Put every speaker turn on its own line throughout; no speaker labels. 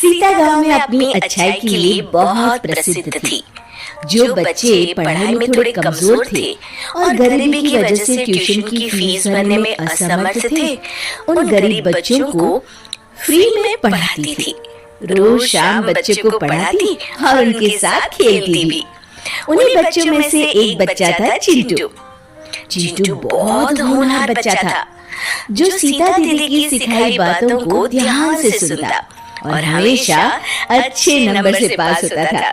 सीता गांव में अपनी अच्छाई के लिए बहुत प्रसिद्ध थी। जो बच्चे पढ़ाई में थोड़े कमजोर थे और गरीबी की वजह से ट्यूशन की फीस भरने में असमर्थ थे, उन गरीब बच्चों को फ्री में पढ़ाती थी। रोज शाम बच्चों को पढ़ाती और उनके साथ खेलती भी। उन्हीं बच्चों में से एक बच्चा था चिंटू। चिंटू बहुत होनहार बच्चा था, जो सीता दीदी की सिखाई बातों को ध्यान से सुनता और हमेशा अच्छे नंबर से पास होता था।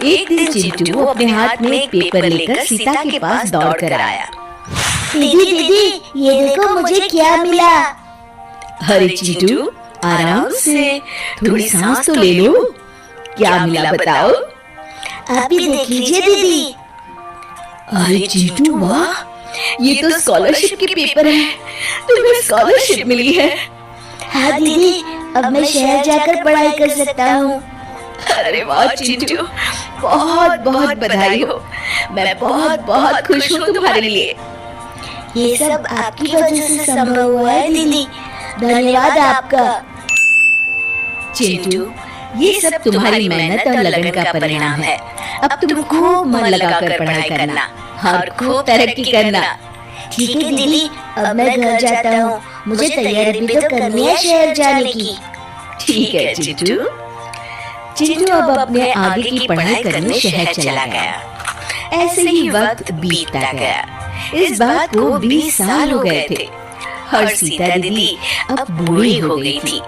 एक दिन चिंटू अपने हाथ में एक पेपर लेकर सीता के पास दौड़ कर आया।
दीदी दीदी, ये देखो मुझे क्या मिला।
अरे चिंटू, आराम से, थोड़ी सांस तो ले लो। क्या मिला बताओ?
आप भी देख लीजिए दीदी।
अरे चिंटू, वाह, ये तो स्कॉलरशिप के पेपर है। तुम्हें स्कॉलरशिप मिली है?
हाँ दीदी, अब मैं शहर जाकर पढ़ाई कर सकता हूँ।
अरे वाह चिंटू, बहुत बहुत बधाई हो। मैं बहुत बहुत खुश हूँ तुम्हारे लिए।
ये सब आपकी वजह से संभव हुआ है दीदी, धन्यवाद आपका।
चिंटू, ये सब तुम्हारी मेहनत और लगन का परिणाम है। अब तुम खूब मन लगाकर पढ़ाई करना और खूब तरक्की करना।
ठीक है दीदी, अब मैं घर जाता हूँ। मुझे तैयारी भी तो करनी है शहर जाने की।
ठीक है चिंटू। चिंटू अब अपने आगे की पढ़ाई करने शहर चला गया। ऐसे ही वक्त बीतता गया। इस बात को 20 साल हो गए थे और सीता दीदी अब बूढ़ी हो गई थी।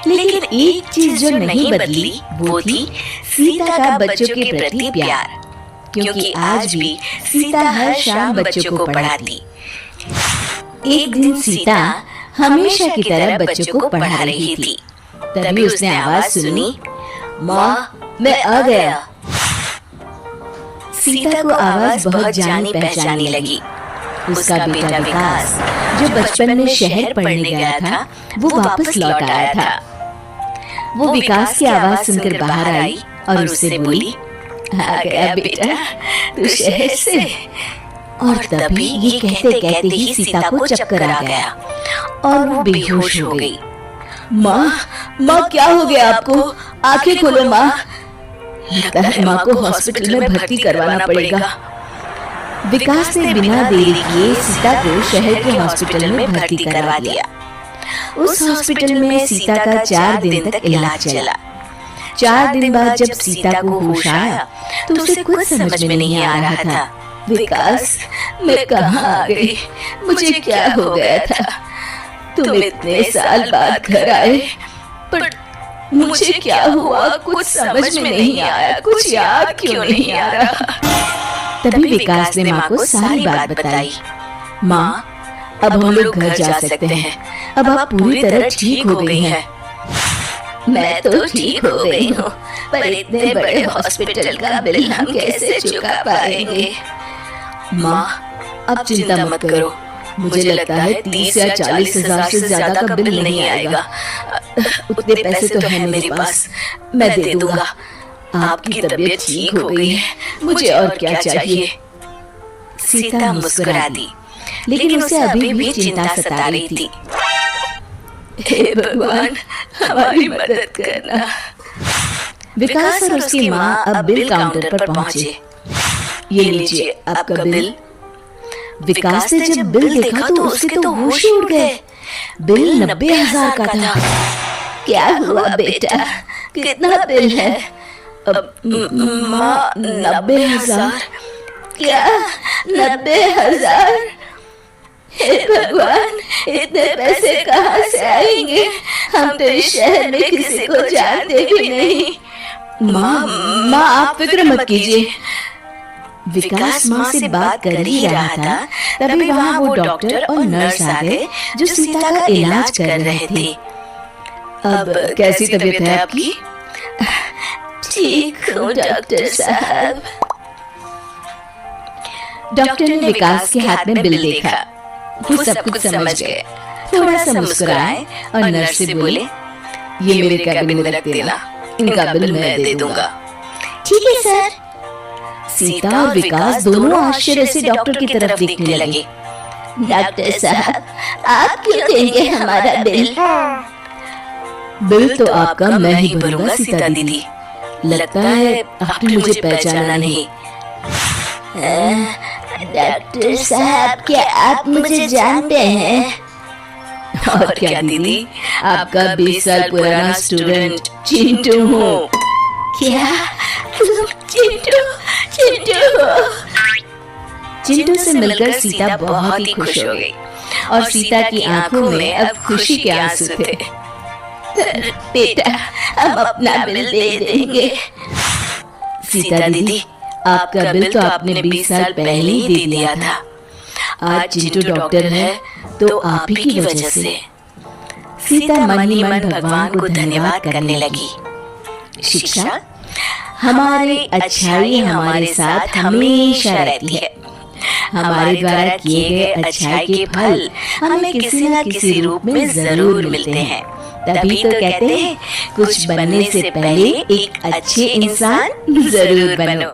लेकिन एक चीज जो नहीं बदली वो थी सीता का बच्चों के प्रति प्यार, क्योंकि आज भी सीता हर शाम बच्चों को पढ़ाती। एक दिन सीता हमेशा की तरह बच्चों को पढ़ा रही थी। तभी उसने आवाज सुनी, माँ, मैं आ गया। सीता को आवाज बहुत जानी पहचानी लगी। उसका बेटा विकास, जो बचपन में शहर पढ़ने गया था, वो वापस लौट आया था। वो विकास की आवाज सुनकर बाहर आई और उससे बोली, आ गया बेटा तू शहर से। और तभी ये कहते कहते ही सीता को चक्कर आ गया और वो बेहोश हो गई। माँ, माँ, क्या हो गया आपको? आंखें खोलो माँ। लगता है माँ को हॉस्पिटल में भर्ती करवाना पड़ेगा। विकास ने बिना देरी किए सीता को शहर के हॉस्पिटल में भर्ती करवा दिया। उस हॉस्पिटल में सीता का 4 दिन तक इलाज चला। 4 दिन बाद जब सीता को होश आया तो उसे कुछ समझ में नहीं आ रहा था। विकास, मैं कहाँ आ गई? मुझे क्या हो गया था? तुम इतने साल बाद घर आए, पर मुझे क्या हुआ कुछ समझ में नहीं आया। कुछ याद क्यों नहीं आ रहा? तभी विकास ने माँ को सारी बात बताई। माँ, अब हम लोग घर जा सकते हैं। अब आप पूरी तरह ठीक हो गई हैं। मैं तो ठीक हो गई हूँ, पर इतने बड़े हॉस्पिटल का बिल हम कैसे चुका पाएंगे? माँ, अब चिंता मत करो। मुझे लगता है 30 या 40 हजार से ज्यादा का बिल नहीं आएगा। उतने पैसे तो है मेरे पास, मैं दे दूंगा। आपकी तबीयत ठीक हो गई है, मुझे और क्या चाहिए? सीता मुस्कुरा दी, लेकिन उसे अभी भी चिंता सता रही थी। हे भगवान, हमारी मदद करना। विकास और उसकी माँ अब बिल काउंटर पर पहुंचे। ये लीजिए आपका बिल। विकास ने जब बिल देखा तो उसके तो होश ही उड़ गए। बिल 90,000 का था। क्या हुआ बेटा, कितना बिल है? माँ, 90,000। क्या 90,000? हे भगवान, इतने पैसे कहाँ से आएंगे? हम तो इस शहर में किसी को जानते भी नहीं। माँ, आप फिक्र मत कीजिए। विकास माँ से बात कर ही रहा था, तभी वहाँ वो डॉक्टर और नर्स आ गए जो सीता का इलाज कर रहे थे। अब कैसी तबीयत है आपकी? ठीक हूँ डॉक्टर साहब। डॉक्टर ने विकास के हाथ में बिल देखा। वो सब कुछ समझ गए। थोड़ा सा मुस्कुराए और नर्स से बोले, ये मेरे कैबिन में रख देना, इनका बिल मैं दे दूंगा।
ठीक है सर।
सीता और विकास दोनों आश्चर्य से डॉक्टर की तरफ देखने लगे।
डॉक्टर साहब, आप क्यों देंगे हमारा बिल?
बिल तो आपका मैं ही भरूंगा सीता दीदी। लगता है आपने मुझे पहचाना नहीं।
डॉक्टर साहब, क्या आप मुझे जानते हैं?
और क्या दीदी, आपका 20 साल पुराना स्टूडेंट चिंटू हूँ।
क्या तुम चिंटू हो?
चिंटू से मिलकर सीता बहुत ही खुश हो गई और सीता की आंखों में अब खुशी के आंसू थे।
बेटा, हम अपना बिल दे देंगे।
सीता दीदी, आपका बिल तो आपने 20 साल पहले ही दे दिया था। आज चिंटू डॉक्टर है तो आप ही की वजह से। सीता मन ही मन भगवान को धन्यवाद करने लगी। शिक्षा, हमारी अच्छाई हमारे साथ हमेशा रहती है। हमारे द्वारा किए गए अच्छाई के फल हमें किसी न किसी रूप में जरूर मिलते हैं। तभी तो कहते हैं, कुछ बनने से पहले एक अच्छे इंसान जरूर बनो।